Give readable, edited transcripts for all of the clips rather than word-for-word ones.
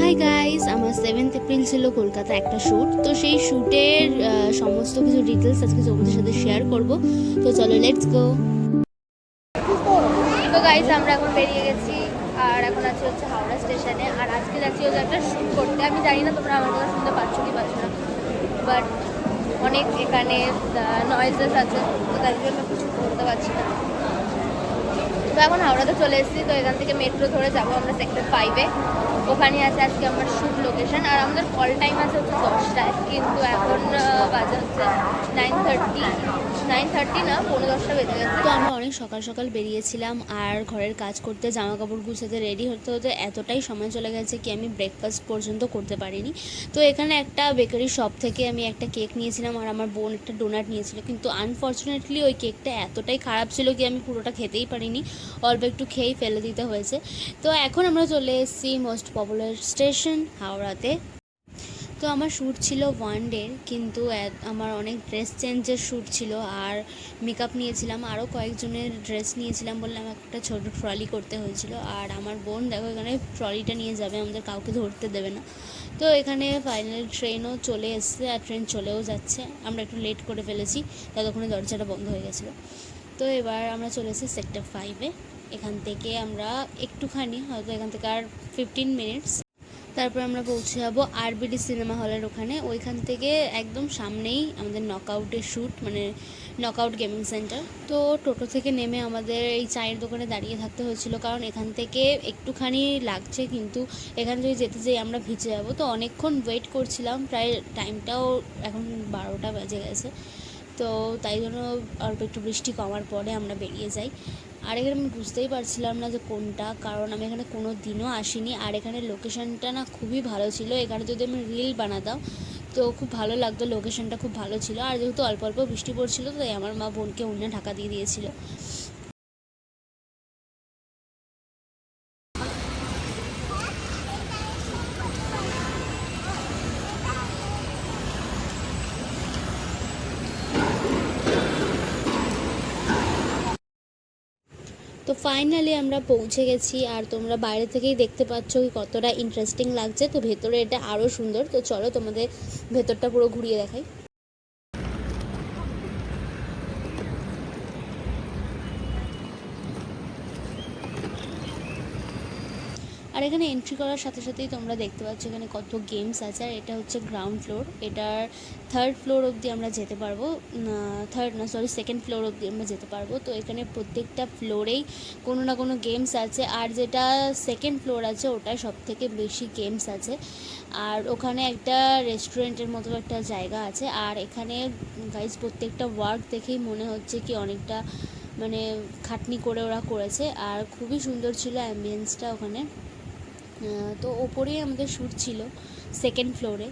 Hi guys, আমার 7th April ছিল কলকাতা একটা শ্যুট। তো সেই শ্যুটের সমস্ত কিছু ডিটেলস আজকে তোমাদের সাথে শেয়ার করব। তো চলো, লেটস গো। তো গাইস, আমরা এখন বেরিয়ে গেছি আর এখন আছি হচ্ছে হাওড়া স্টেশনে। আর আজকে যাচ্ছি হচ্ছে একটা শ্যুট করতে। আমি জানি না তোমরা আমার কথা শুনতে পাচ্ছ কি পাচ্ছ না, বাট অনেক এখানে নয়েজেস আছে, তো তার জন্য কিছু বলতে পারছি না। তো এখন হাওড়াতে চলে এসেছি। তো এখান থেকে মেট্রো ধরে যাবো আমরা সেক্টর 5-এ। ওখানে আছে আজকে আমার শ্যুট লোকেশন। আর আমাদের কল টাইম আছে হচ্ছে 10টায়, কিন্তু এখন বাজে হচ্ছে 9:30 না 9:45 বেজে গেছে। তো আমরা অনেক সকাল সকাল বেরিয়েছিলাম আর ঘরের কাজ করতে, জামা কাপড় গুছাতে, রেডি হতে হতে এতটাই সময় চলে গেছে কি আমি ব্রেকফাস্ট পর্যন্ত করতে পারিনি। তো এখানে একটা বেকারি শপ থেকে আমি একটা কেক নিয়েছিলাম আর আমার বোন একটা ডোনাট নিয়েছিল, কিন্তু আনফর্চুনেটলি ওই কেকটা এতটাই খারাপ ছিল কি আমি পুরোটা খেতেই পারিনি, অল্প একটু খেয়েই ফেলে দিতে হয়েছে। তো এখন আমরা চলে এসেছি মোস্ট পপুলার স্টেশন হাওড়াতে। তো আমার শ্যুট ছিল 1 ডে, কিন্তু আমার অনেক ড্রেস চেঞ্জের শ্যুট ছিল আর মেকআপ নিয়েছিলাম, আরও কয়েকজনের ড্রেস নিয়েছিলাম বলে আমাকে একটা ছোটো ট্রলি করতে হয়েছিল। আর আমার বোন দেখো এখানে ট্রলিটা নিয়ে যাবে, আমাদের কাউকে ধরতে দেবে না। তো এখানে ফাইনাল ট্রেনও চলে এসছে আর ট্রেন চলেও যাচ্ছে। আমরা একটু লেট করে ফেলেছি, ততক্ষণে দরজাটা বন্ধ হয়ে গেছিলো। তো এবার আমরা চলে এসেছি সেক্টর 5-এ। এখান থেকে আমরা একটুখানি হয়তো এখান থেকে আর 15 মিনিটস, তারপর আমরা পৌঁছে যাবো আরবিডি সিনেমা হলের ওখানে। ওইখান থেকে একদম সামনেই আমাদের নকআউটের শ্যুট, মানে নকআউট গেমিং সেন্টার। তো টোটো থেকে নেমে আমাদের এই চায়ের দোকানে দাঁড়িয়ে থাকতে হয়েছিল, কারণ এখান থেকে একটুখানি লাগছে, কিন্তু এখান থেকে যেতে যেয়ে আমরা ভিজে যাবো। তো অনেকক্ষণ ওয়েট করছিলাম, প্রায় টাইমটাও এখন 12টা বেজে গেছে। তো তাই জন্য অল্প একটু বৃষ্টি কমার পরে আমরা বেরিয়ে যাই। আর এখানে আমি বুঝতেই পারছিলাম না যে কোনটা, কারণ আমি এখানে কোনো দিনও আসিনি। আর এখানে লোকেশনটা না খুবই ভালো ছিল, এখানে যদি আমি রিল বানাতাম তো খুব ভালো লাগতো, লোকেশনটা খুব ভালো ছিল। আর যেহেতু অল্প অল্প বৃষ্টি পড়ছিল, তাই আমার মা বোনকে অন্য ঢাকা দিয়ে দিয়েছিল। তো ফাইনালি আমরা পৌঁছে গেছি, আর তোমরা বাইরে থেকেই দেখতে পাচ্ছ কি কতটা ইন্টারেস্টিং লাগছে। তো ভেতরে এটা আরও সুন্দর। তো চলো তোমাদের ভেতরটা পুরো ঘুরিয়ে দেখাই। আর এখানে এন্ট্রি করার সাথে সাথেই তোমরা দেখতে পাচ্ছ এখানে কত গেমস আছে। আর এটা হচ্ছে গ্রাউন্ড ফ্লোর, এটার 3rd ফ্লোর অবধি আমরা যেতে পারবো, সেকেন্ড ফ্লোর অবধি আমরা যেতে পারবো। তো এখানে প্রত্যেকটা ফ্লোরেই কোনো না কোনো গেমস আছে, আর যেটা সেকেন্ড ফ্লোর আছে ওটা সব থেকে বেশি গেমস আছে। আর ওখানে একটা রেস্টুরেন্টের মতো একটা জায়গা আছে। আর এখানে গাইজ প্রত্যেকটা ওয়ার্ক দেখেই মনে হচ্ছে কি অনেকটা মানে খাটনি করে ওরা করেছে, আর খুবই সুন্দর ছিল অ্যাম্বিয়েন্সটা ওখানে। তো ওপরেই আমাদের শ্যুট ছিল সেকেন্ড ফ্লোরে।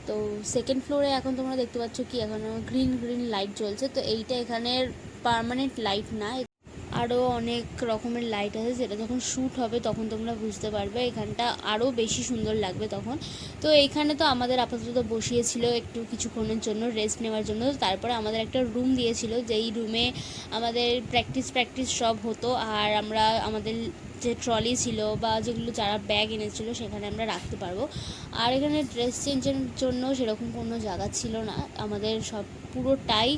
তো সেকেন্ড ফ্লোরে এখন তোমরা দেখতে পাচ্ছ কি এখন গ্রিন গ্রিন লাইট জ্বলছে। তো এইটা এখানের পার্মানেন্ট লাইট না, আরও অনেক রকমের লাইট আছে, যেটা যখন শ্যুট হবে তখন তোমরা বুঝতে পারবে, এখানটা আরও বেশি সুন্দর লাগবে তখন। তো এইখানে তো আমাদের আপাতত বসিয়েছিল একটু কিছুক্ষণের জন্য রেস্ট নেওয়ার জন্য। তারপরে আমাদের একটা রুম দিয়েছিল, যেই রুমে আমাদের প্র্যাকটিস সব হতো। আর আমরা আমাদের যে ট্রলি ছিল বা যেগুলো যারা ব্যাগ এনেছিল সেখানে আমরা রাখতে পারবো। আর এখানে ড্রেস চেঞ্জের জন্য সেরকম কোনো জায়গা ছিল না, আমাদের সব পুরোটাই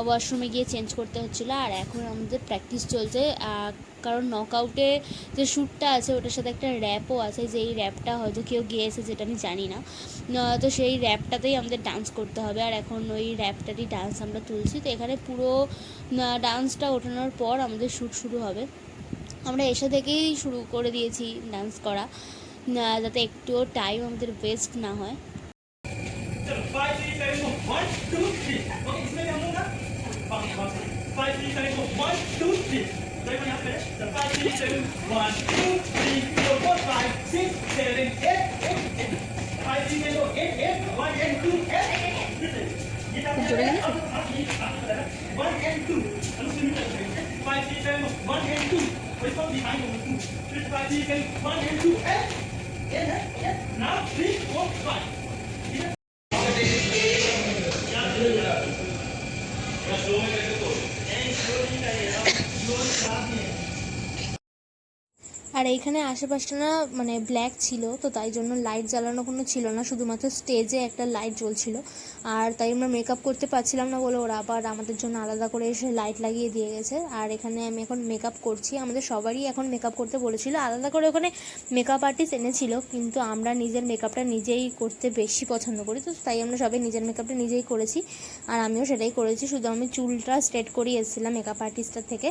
ওয়াশরুমে গিয়ে চেঞ্জ করতে হচ্ছিলো। আর এখন আমাদের প্র্যাকটিস চলছে, কারণ নকআউটে যে শ্যুটটা আছে ওটার সাথে একটা র্যাপও আছে, যেই র্যাপটা হয়তো কেউ গিয়েছে যেটা আমি জানি না। তো সেই র্যাপটাতেই আমাদের ডান্স করতে হবে, আর এখন ওই র্যাপটারই ডান্স আমরা তুলছি। তো এখানে পুরো ডান্সটা ওঠানোর পর আমাদের শ্যুট শুরু হবে। আমরা এসে থেকেই শুরু করে দিয়েছি ডান্স করা, যাতে একটুও টাইম আমাদের ওয়েস্ট না হয়। জোরে গেলে আর এইখানে আশেপাশটা না মানে ব্ল্যাক ছিল, তো তাই জন্য লাইট জ্বালানো কোনো ছিল না, শুধুমাত্র স্টেজে একটা লাইট জ্বলছিল। আর তাই আমরা মেকআপ করতে পারছিলাম না বলে ওরা আবার আমাদের জন্য আলাদা করে এসে লাইট লাগিয়ে দিয়ে গেছে। আর এখানে আমি এখন মেকআপ করছি, আমাদের সবারই এখন মেকআপ করতে বলেছিল, আলাদা করে ওখানে মেকআপ আর্টিস্ট এনেছিল, কিন্তু আমরা নিজের মেকআপটা নিজেই করতে বেশি পছন্দ করি, তো তাই আমরা সবাই নিজের মেকআপটা নিজেই করেছি। আর আমিও সেটাই করেছি, শুধু আমি চুলটা স্ট্রেট করিয়ে এসেছিলাম মেকআপ আর্টিস্টের থেকে,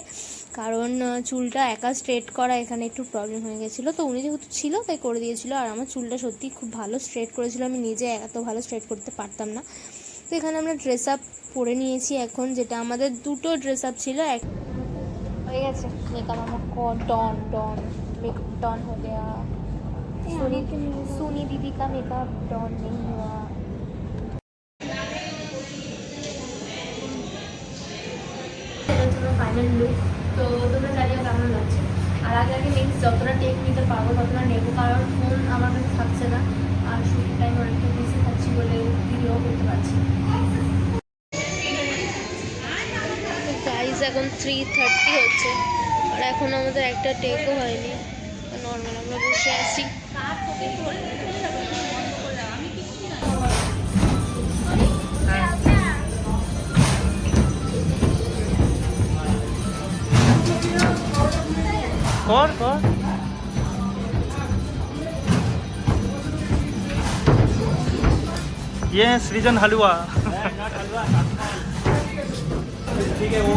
কারণ চুলটা একা স্ট্রেট করা এখানে একটু প্রবলেম হয়ে গেছিলো, তো উনি যেহেতু ছিল তাই করে দিয়েছিল। আর আমার চুলটা সত্যি খুব ভালো স্ট্রেট করেছিল, আমি নিজে এত ভালো স্ট্রেট করতে পারতাম না। তো এখানে আমরা ড্রেস আপ পরে নিয়েছি এখন, যেটা আমাদের দুটো ড্রেস আপ ছিল, এক হয়ে গেছে মেকআপ আমার डॉन मेकअप डॉन हो गया। सोनी दीदी का मेकअप डॉन नहीं हुआ। ফাইনাল লুক তো তোমরা জানিও কেমন লাগছে। আর আগে নেক্সট যতটা টেক নিতে পারবো ততটা নেবো, কারণ ফোন আমার কাছে থাকছে না, আর শুটিং টাইম অনেকটা বেশি থাকছি বলে ভিডিও করতে পারছি। গাইজ এখন 3:30 হচ্ছে, আর এখন আমাদের একটা টেকও হয়নি, নর্মাল আমরা বসে আছি। ये है सृजन हलवा। ठीक है वो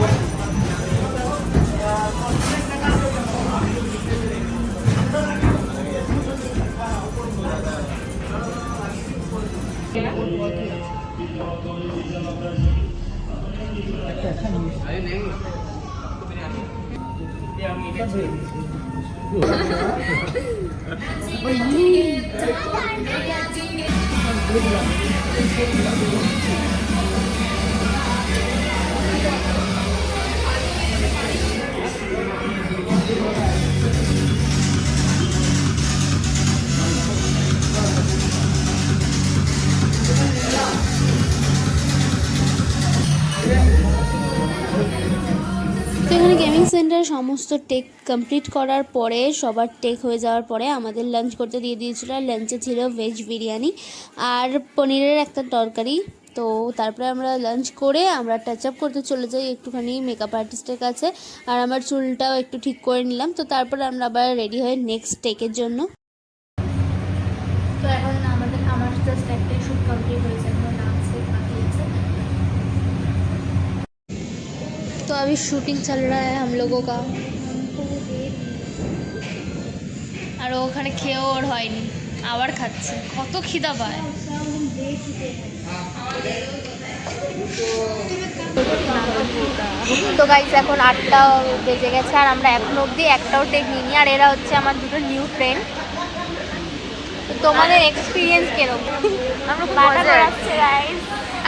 তো এখানে গেমিং সেন্টারে সমস্ত টেক কমপ্লিট করার পরে, সবার টেক হয়ে যাওয়ার পরে আমাদের লাঞ্চ করতে দিয়ে দিয়েছিল। আর লাঞ্চে ছিল ভেজ বিরিয়ানি আর পনিরের একটা তরকারি। তো তারপরে আমরা লাঞ্চ করে আমরা টাচ আপ করতে চলে যাই একটুখানি মেকআপ আর্টিস্টের কাছে, আর আমার চুলটাও একটু ঠিক করে নিলাম। তো তারপরে আমরা আবার রেডি হয়ে নেক্সট টেকের জন্য। তো এখন আমার জাস্ট একটাই শ্যুট কমপ্লিট হয়েছে, এখন ডান্স বাকি আছে। तो अभी शूटिंग चल रहा है हम लोगों का। আর ওখানে খেয়েও ওর হয়নি, আবার খাচ্ছে, কত খিদা পায়। তো গাইস এখন 8টা বেজে গেছে, আর আমরা এখন অবধি একটাও টেক নিইনি। আর এরা হচ্ছে আমার দুটো নিউ ফ্রেন্ড। তো তোমাদের এক্সপিরিয়েন্স কিরকম? আমরা মজা আসছে গাইস,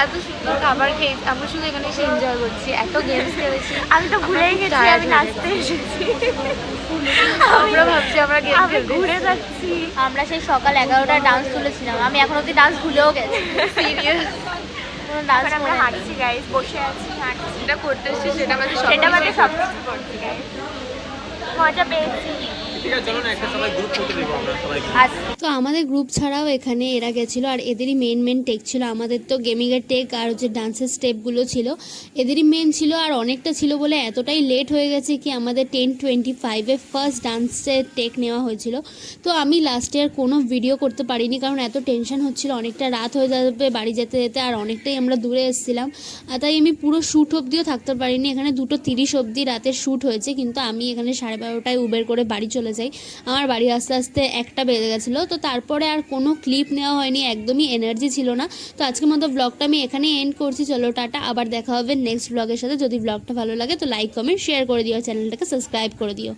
এত সুন্দর খাবার খেয়েছি, আমরা শুধু এখানে এসে এনজয় করছি, এত গেমস খেলেছি, আমি তো ভুলেই গেছি আমি নাচতে এসেছি। আমরা ভাবছি আমরা গেম খেলতে ঘুরে যাচ্ছি। আমরা সেই সকাল 11টা ডান্স তুলেছিলাম, আমি এখন অবধি ডান্স ভুলেও গেছি। সিরিয়াস ডান্স আমরা হাঁটছি গাইস, বসে আছি, হাঁটছি, যেটা করতে এসেছি সেটা আমাদের সব কিছু করছি গাইস, মজা পেয়েছি। তো আমাদের গ্রুপ ছাড়াও এখানে এরা গেছিলো, আর এদেরই মেন টেক ছিল। আমাদের তো গেমিংয়ের টেক আর হচ্ছে ডান্সের স্টেপগুলো ছিল, এদেরই মেন ছিল। আর অনেকটা ছিল বলে এতটাই লেট হয়ে গেছে কি আমাদের 10:25-এ ফার্স্ট ডান্সের টেক নেওয়া হয়েছিল। তো আমি লাস্টে আর কোনো ভিডিও করতে পারিনি, কারণ এত টেনশন হচ্ছিল, অনেকটা রাত হয়ে যাবে বাড়ি যেতে যেতে, আর অনেকটাই আমরা দূরে এসেছিলাম। আর তাই আমি পুরো শ্যুট অবধিও থাকতে পারিনি। এখানে 2:30 অবধি রাতের শ্যুট হয়েছে, কিন্তু আমি এখানে 12:30টায় উবের করে বাড়ি চলে যাই। আমার বাড়ি আস্তে আস্তে 1টা বেজে গেছিলো। তো তারপরে আর কোনো ক্লিপ নেওয়া হয়নি, একদমই এনার্জি ছিল না। তো আজকের মতো ব্লগটা আমি এখানেই এন্ড করছি। চলো টাটা, আবার দেখা হবে নেক্সট ব্লগের সাথে। যদি ব্লগটা ভালো লাগে তো লাইক কমেন্ট শেয়ার করে দিও, চ্যানেলটাকে সাবস্ক্রাইব করে দিও।